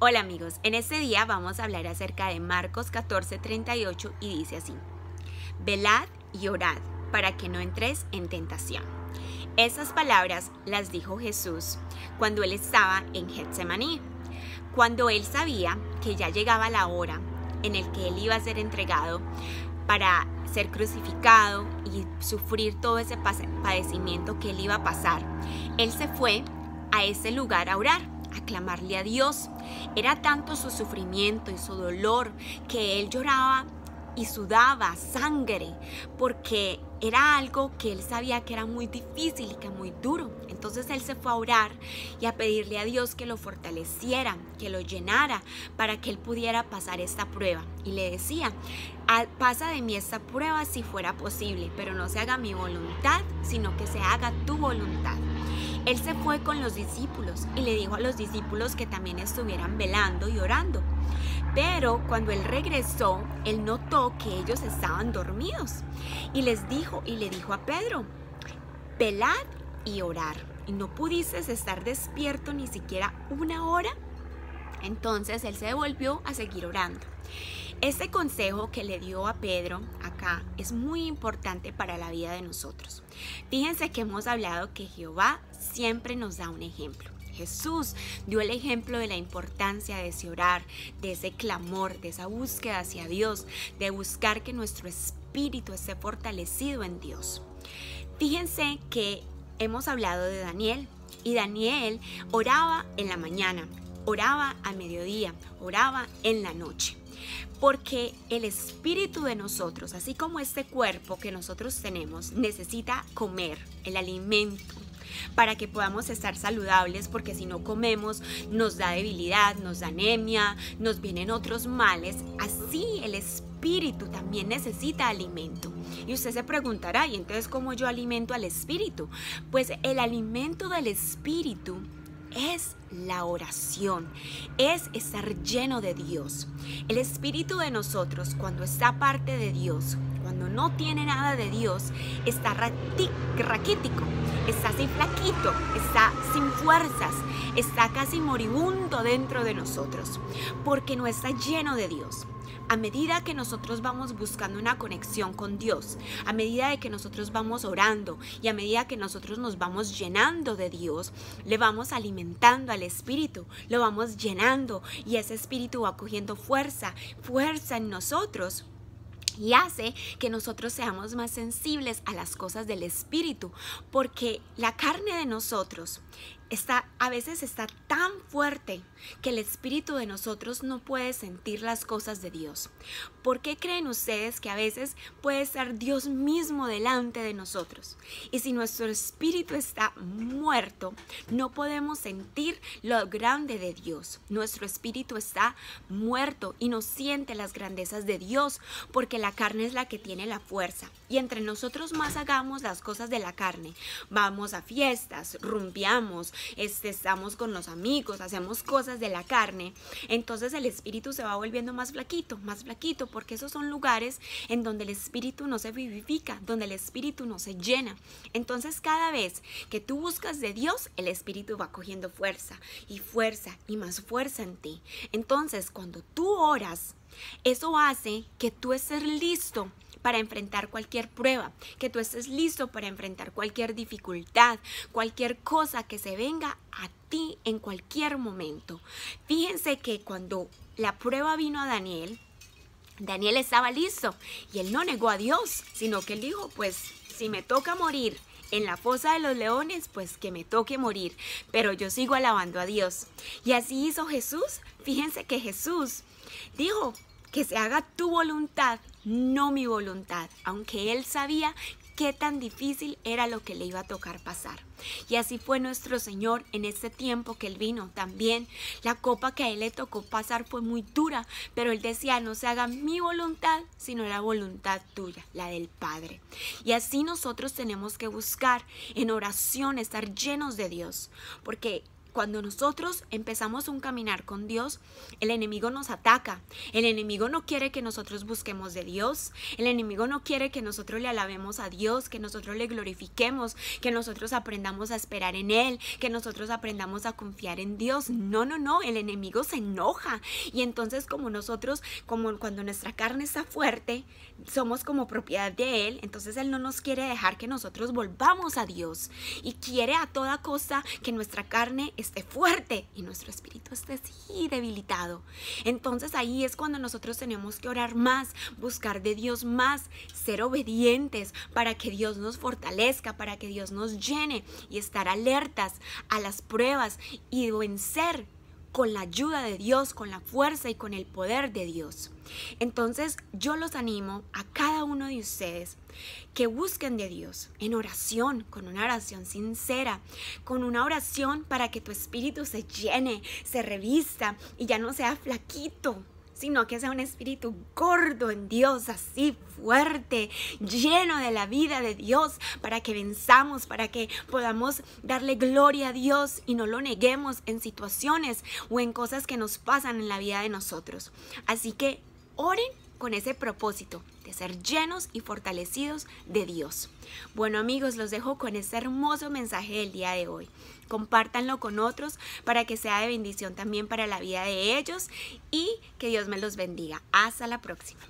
Hola amigos, en este día vamos a hablar acerca de Marcos 14:38 y dice así: Velad y orad para que no entréis en tentación. Esas palabras las dijo Jesús cuando él estaba en Getsemaní, cuando él sabía que ya llegaba la hora en el que él iba a ser entregado para ser crucificado y sufrir todo ese padecimiento que él iba a pasar. Él se fue a ese lugar a orar, a clamarle a Dios. Era tanto su sufrimiento y su dolor que él lloraba y sudaba sangre porque era algo que él sabía que era muy difícil y que muy duro. Entonces él se fue a orar y a pedirle a Dios que lo fortaleciera, que lo llenara para que él pudiera pasar esta prueba. Y le decía: pasa de mí esta prueba si fuera posible, pero no se haga mi voluntad, sino que se haga tu voluntad. Él se fue con los discípulos y le dijo a los discípulos que también estuvieran velando y orando. Pero cuando él regresó, él notó que ellos estaban dormidos y le dijo a Pedro: velad y orar. ¿Y no pudiste estar despierto ni siquiera una hora? Entonces él se devolvió a seguir orando. Este consejo que le dio a Pedro acá es muy importante para la vida de nosotros. Fíjense que hemos hablado que Jehová siempre nos da un ejemplo. Jesús dio el ejemplo de la importancia de ese orar, de ese clamor, de esa búsqueda hacia Dios, de buscar que nuestro espíritu esté fortalecido en Dios. Fíjense que hemos hablado de Daniel, y Daniel oraba en la mañana, oraba al mediodía, oraba en la noche. Porque el espíritu de nosotros, así como este cuerpo que nosotros tenemos, necesita comer el alimento para que podamos estar saludables, porque si no comemos nos da debilidad, nos da anemia, nos vienen otros males. Así el espíritu también necesita alimento. Y usted se preguntará: ¿y entonces cómo yo alimento al espíritu? Pues el alimento del espíritu es la oración, es estar lleno de Dios. El espíritu de nosotros, cuando está aparte de Dios, cuando no tiene nada de Dios, está raquítico, está así flaquito, está sin fuerzas, está casi moribundo dentro de nosotros, porque no está lleno de Dios. A medida que nosotros vamos buscando una conexión con Dios, a medida de que nosotros vamos orando y a medida que nosotros nos vamos llenando de Dios, le vamos alimentando al espíritu, lo vamos llenando y ese espíritu va cogiendo fuerza en nosotros. Y hace que nosotros seamos más sensibles a las cosas del espíritu, porque la carne de nosotros a veces está tan fuerte que el espíritu de nosotros no puede sentir las cosas de Dios. ¿Por qué creen ustedes que a veces puede estar Dios mismo delante de nosotros? Y si nuestro espíritu está muerto, no podemos sentir lo grande de Dios. Nuestro espíritu está muerto y no siente las grandezas de Dios, porque la carne es la que tiene la fuerza. Y entre nosotros más hagamos las cosas de la carne, vamos a fiestas, rumbeamos, estamos con los amigos, hacemos cosas de la carne, entonces el espíritu se va volviendo más flaquito, porque esos son lugares en donde el espíritu no se vivifica, donde el espíritu no se llena. Entonces cada vez que tú buscas de Dios, el espíritu va cogiendo fuerza y más fuerza en ti. Entonces cuando tú oras, eso hace que tú estés listo para enfrentar cualquier prueba, que tú estés listo para enfrentar cualquier dificultad, cualquier cosa que se venga a ti en cualquier momento. Fíjense que cuando la prueba vino a Daniel estaba listo y él no negó a Dios, sino que él dijo: pues si me toca morir en la fosa de los leones, pues que me toque morir, pero yo sigo alabando a Dios. Y así hizo Jesús. Fíjense que Jesús dijo: que se haga tu voluntad, no mi voluntad, aunque él sabía qué tan difícil era lo que le iba a tocar pasar. Y así fue nuestro Señor en este tiempo que Él vino también. La copa que a Él le tocó pasar fue muy dura, pero Él decía: no se haga mi voluntad, sino la voluntad tuya, la del Padre. Y así nosotros tenemos que buscar en oración estar llenos de Dios, porque cuando nosotros empezamos un caminar con Dios, el enemigo nos ataca. El enemigo no quiere que nosotros busquemos de Dios. El enemigo no quiere que nosotros le alabemos a Dios, que nosotros le glorifiquemos, que nosotros aprendamos a esperar en Él, que nosotros aprendamos a confiar en Dios. No, no, no, el enemigo se enoja. Y entonces como nosotros, como cuando nuestra carne está fuerte, somos como propiedad de Él, entonces Él no nos quiere dejar que nosotros volvamos a Dios y quiere a toda costa que nuestra carne esté fuerte y nuestro espíritu esté así debilitado. Entonces ahí es cuando nosotros tenemos que orar más, buscar de Dios más, ser obedientes para que Dios nos fortalezca, para que Dios nos llene y estar alertas a las pruebas y vencer con la ayuda de Dios, con la fuerza y con el poder de Dios. Entonces yo los animo a cada uno de ustedes que busquen de Dios en oración, con una oración sincera, con una oración para que tu espíritu se llene, se revista y ya no sea flaquito, sino que sea un espíritu gordo en Dios, así fuerte, lleno de la vida de Dios, para que venzamos, para que podamos darle gloria a Dios y no lo neguemos en situaciones o en cosas que nos pasan en la vida de nosotros. Así que oren con ese propósito de ser llenos y fortalecidos de Dios. Bueno amigos, los dejo con este hermoso mensaje del día de hoy. Compártanlo con otros para que sea de bendición también para la vida de ellos y que Dios me los bendiga. Hasta la próxima.